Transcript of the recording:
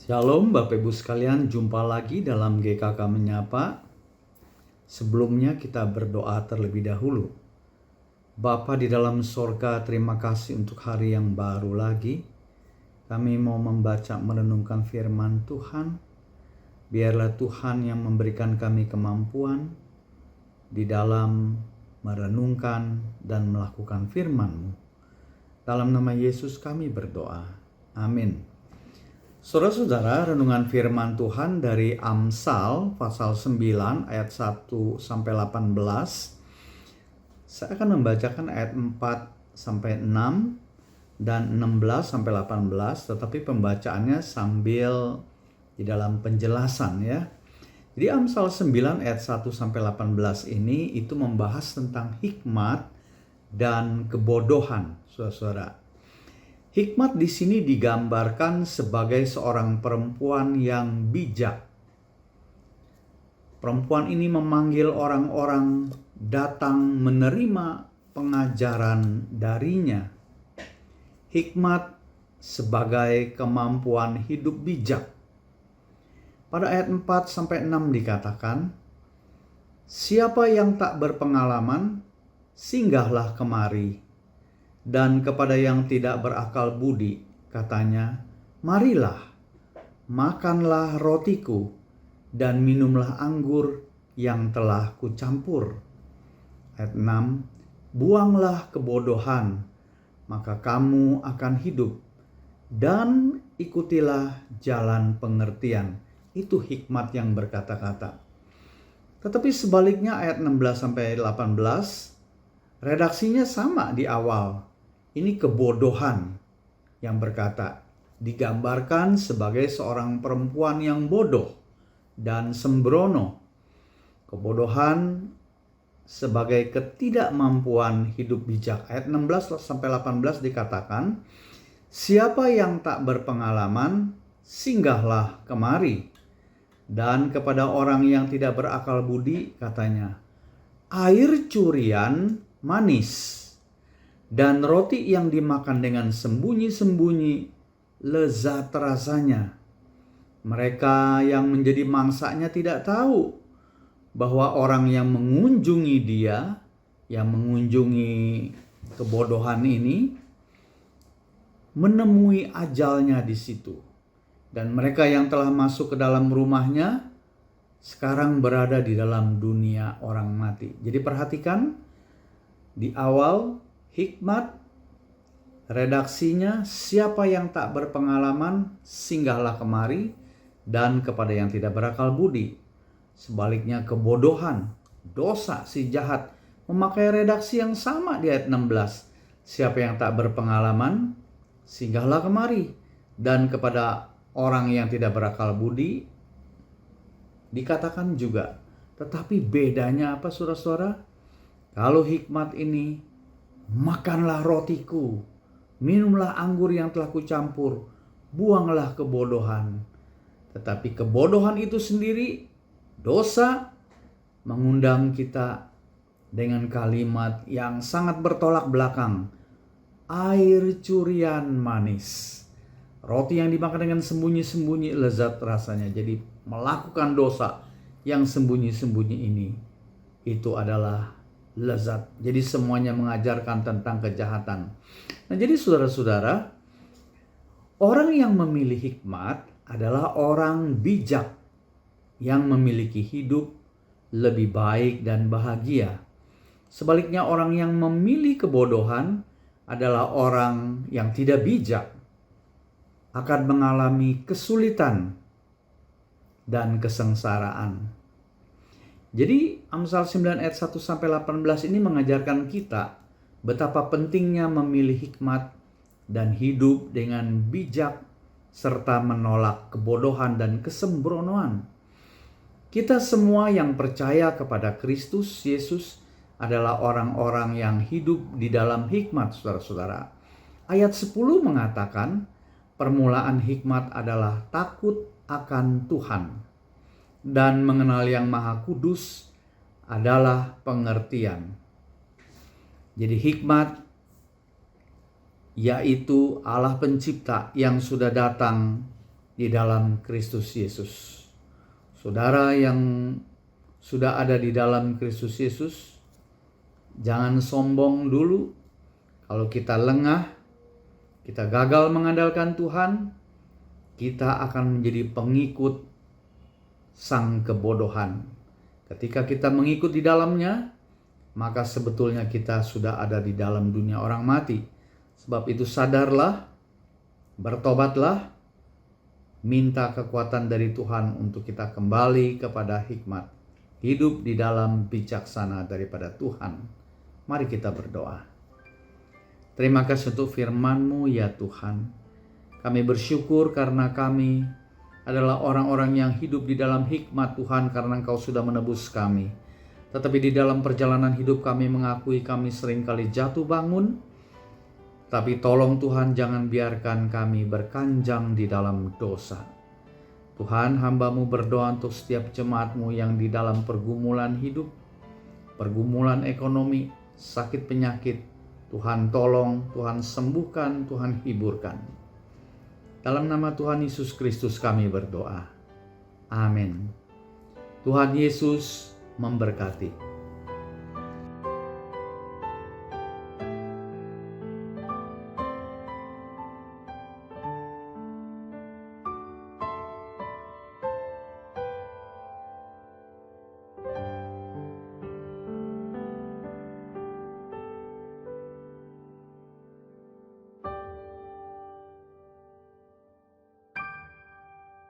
Shalom Bapak Ibu sekalian, jumpa lagi dalam GKK Menyapa. Sebelumnya kita berdoa terlebih dahulu. Bapa di dalam sorga, terima kasih untuk hari yang baru lagi. Kami mau membaca merenungkan firman Tuhan. Biarlah Tuhan yang memberikan kami kemampuan di dalam merenungkan dan melakukan firman-Mu. Dalam nama Yesus kami berdoa. Amin. Saudara-saudara, renungan firman Tuhan dari Amsal pasal 9 ayat 1 sampai 18. Saya akan membacakan ayat 4 sampai 6 dan 16 sampai 18, tetapi pembacaannya sambil di dalam penjelasan ya. Jadi Amsal 9 ayat 1 sampai 18 ini itu membahas tentang hikmat dan kebodohan, saudara-saudara. Hikmat di sini digambarkan sebagai seorang perempuan yang bijak. Perempuan ini memanggil orang-orang datang menerima pengajaran darinya. Hikmat sebagai kemampuan hidup bijak. Pada ayat 4 sampai 6 dikatakan, "Siapa yang tak berpengalaman, singgahlah kemari. Dan kepada yang tidak berakal budi, katanya, marilah, makanlah rotiku, dan minumlah anggur yang telah kucampur." Ayat 6, "Buanglah kebodohan, maka kamu akan hidup, dan ikutilah jalan pengertian." Itu hikmat yang berkata-kata. Tetapi sebaliknya ayat 16 sampai 18, redaksinya sama di awal. Ini kebodohan yang berkata, digambarkan sebagai seorang perempuan yang bodoh dan sembrono. Kebodohan sebagai ketidakmampuan hidup bijak. Ayat 16 sampai 18 dikatakan, "Siapa yang tak berpengalaman, singgahlah kemari. Dan kepada orang yang tidak berakal budi, katanya, air curian manis, dan roti yang dimakan dengan sembunyi-sembunyi lezat rasanya. Mereka yang menjadi mangsanya tidak tahu bahwa orang yang mengunjungi dia, yang mengunjungi kebodohan ini, menemui ajalnya di situ. Dan mereka yang telah masuk ke dalam rumahnya sekarang berada di dalam dunia orang mati." Jadi perhatikan di awal hikmat, redaksinya, "Siapa yang tak berpengalaman, singgahlah kemari, dan kepada yang tidak berakal budi." Sebaliknya kebodohan, dosa, si jahat, memakai redaksi yang sama di ayat 16. "Siapa yang tak berpengalaman, singgahlah kemari, dan kepada orang yang tidak berakal budi." Dikatakan juga, tetapi bedanya apa, saudara-saudara? Kalau hikmat ini, makanlah rotiku, minumlah anggur yang telah kucampur, buanglah kebodohan. Tetapi kebodohan itu sendiri, dosa, mengundang kita dengan kalimat yang sangat bertolak belakang. Air curian manis. Roti yang dimakan dengan sembunyi-sembunyi lezat rasanya. Jadi melakukan dosa yang sembunyi-sembunyi ini, itu adalah lezat. Jadi semuanya mengajarkan tentang kejahatan. Nah, jadi saudara-saudara, orang yang memilih hikmat adalah orang bijak yang memiliki hidup lebih baik dan bahagia. Sebaliknya orang yang memilih kebodohan adalah orang yang tidak bijak, akan mengalami kesulitan dan kesengsaraan. Jadi Amsal 9 ayat 1 sampai 18 ini mengajarkan kita betapa pentingnya memilih hikmat dan hidup dengan bijak serta menolak kebodohan dan kesembronoan. Kita semua yang percaya kepada Kristus Yesus adalah orang-orang yang hidup di dalam hikmat, saudara-saudara. Ayat 10 mengatakan, permulaan hikmat adalah takut akan Tuhan, dan mengenal yang Maha Kudus adalah pengertian. Jadi hikmat yaitu Allah pencipta yang sudah datang di dalam Kristus Yesus. Saudara yang sudah ada di dalam Kristus Yesus, jangan sombong dulu. Kalau kita lengah, kita gagal mengandalkan Tuhan, kita akan menjadi pengikut sang kebodohan. Ketika kita mengikut di dalamnya, maka sebetulnya kita sudah ada di dalam dunia orang mati. Sebab itu sadarlah, bertobatlah, minta kekuatan dari Tuhan untuk kita kembali kepada hikmat. Hidup di dalam bijaksana daripada Tuhan. Mari kita berdoa. Terima kasih untuk firman-Mu ya Tuhan. Kami bersyukur karena kami adalah orang-orang yang hidup di dalam hikmat Tuhan karena Engkau sudah menebus kami. Tetapi di dalam perjalanan hidup kami mengakui kami seringkali jatuh bangun. Tapi tolong Tuhan jangan biarkan kami berkanjang di dalam dosa. Tuhan, hamba-Mu berdoa untuk setiap jemaat-Mu yang di dalam pergumulan hidup, pergumulan ekonomi, sakit penyakit. Tuhan tolong, Tuhan sembuhkan, Tuhan hiburkan. Dalam nama Tuhan Yesus Kristus kami berdoa. Amin. Tuhan Yesus memberkati.